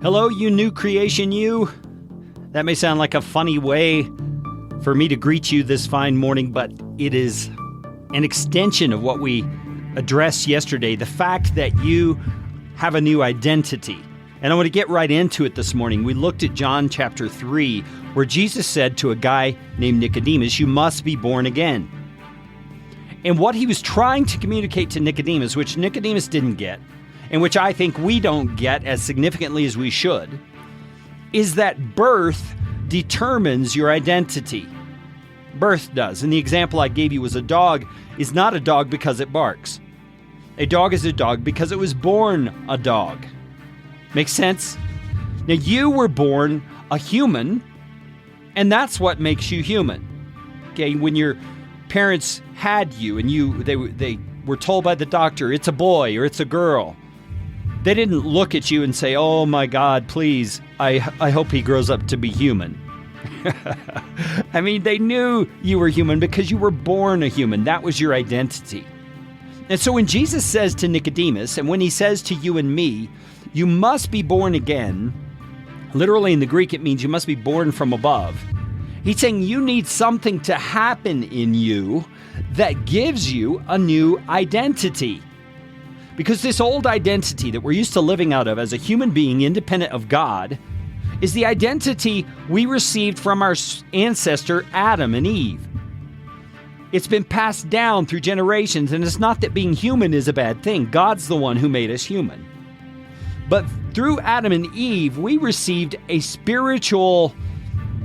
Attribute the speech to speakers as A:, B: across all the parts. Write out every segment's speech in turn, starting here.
A: Hello, you new creation, you. That may sound like a funny way for me to greet you this fine morning, but it is an extension of what we addressed yesterday, the fact that you have a new identity. And I want to get right into it this morning. We looked at John chapter 3, where Jesus said to a guy named Nicodemus, "You must be born again." And what he was trying to communicate to Nicodemus, which Nicodemus didn't get, and which I think we don't get as significantly as we should, is that birth determines your identity. Birth does. And the example I gave you was a dog is not a dog because it barks. A dog is a dog because it was born a dog. Make sense? Now, you were born a human, and that's what makes you human. Okay, when your parents had you and they were told by the doctor, it's a boy or it's a girl, they didn't look at you and say, "Oh my God, please, I hope he grows up to be human." I mean, they knew you were human because you were born a human. That was your identity. And so when Jesus says to Nicodemus, and when he says to you and me, you must be born again, literally in the Greek it means you must be born from above. He's saying you need something to happen in you that gives you a new identity. Because this old identity that we're used to living out of as a human being independent of God is the identity we received from our ancestor Adam and Eve. It's been passed down through generations, and it's not that being human is a bad thing. God's the one who made us human. But through Adam and Eve, we received a spiritual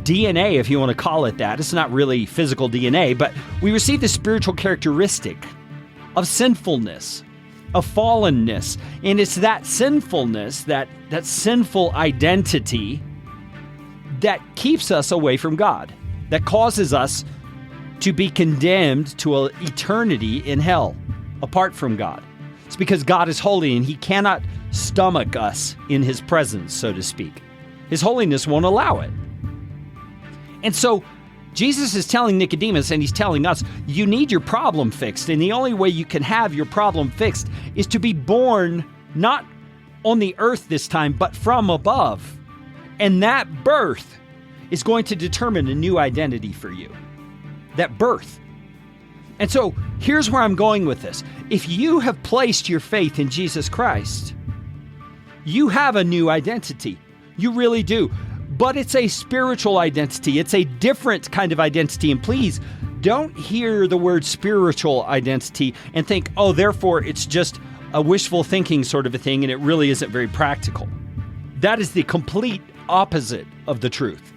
A: DNA, if you want to call it that. It's not really physical DNA, but we received a spiritual characteristic of sinfulness, of fallenness. And it's that sinfulness, that sinful identity that keeps us away from God, that causes us to be condemned to an eternity in hell, apart from God. It's because God is holy and he cannot stomach us in his presence, so to speak. His holiness won't allow it. And so Jesus is telling Nicodemus, and he's telling us, you need your problem fixed. And the only way you can have your problem fixed is to be born not on the earth this time, but from above. And that birth is going to determine a new identity for you. That birth. And so here's where I'm going with this. If you have placed your faith in Jesus Christ, you have a new identity. You really do. But it's a spiritual identity. It's a different kind of identity. And please don't hear the word spiritual identity and think, oh, therefore it's just a wishful thinking sort of a thing, and it really isn't very practical. That is the complete opposite of the truth.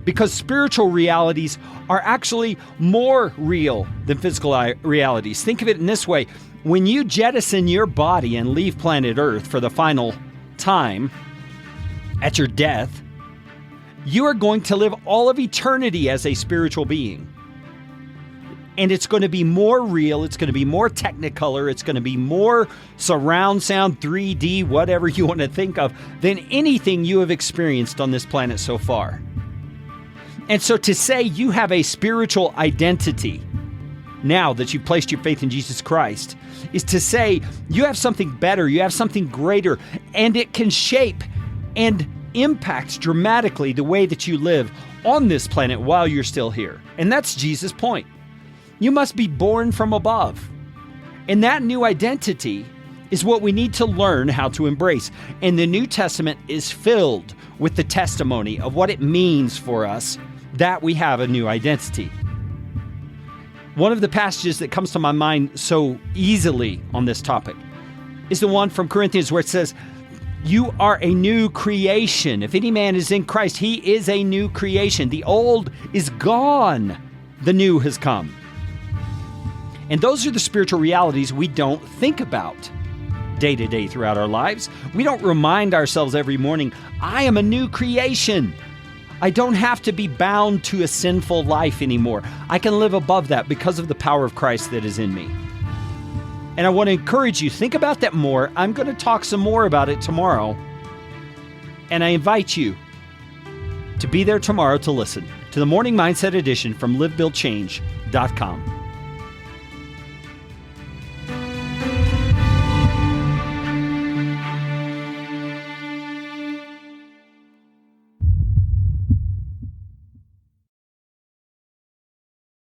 A: Because spiritual realities are actually more real than physical realities. Think of it in this way. When you jettison your body and leave planet Earth for the final time at your death, you are going to live all of eternity as a spiritual being. And it's going to be more real. It's going to be more technicolor. It's going to be more surround sound, 3D, whatever you want to think of, than anything you have experienced on this planet so far. And so to say you have a spiritual identity now that you've placed your faith in Jesus Christ is to say you have something better, you have something greater, and it can shape and impact dramatically the way that you live on this planet while you're still here. And that's Jesus' point. You must be born from above. And that new identity is what we need to learn how to embrace. And the New Testament is filled with the testimony of what it means for us that we have a new identity. One of the passages that comes to my mind so easily on this topic is the one from Corinthians where it says, you are a new creation. If any man is in Christ, he is a new creation. The old is gone. The new has come. And those are the spiritual realities we don't think about day to day throughout our lives. We don't remind ourselves every morning, I am a new creation. I don't have to be bound to a sinful life anymore. I can live above that because of the power of Christ that is in me. And I want to encourage you, think about that more. I'm going to talk some more about it tomorrow. And I invite you to be there tomorrow to listen to the Morning Mindset Edition from livebuildchange.com.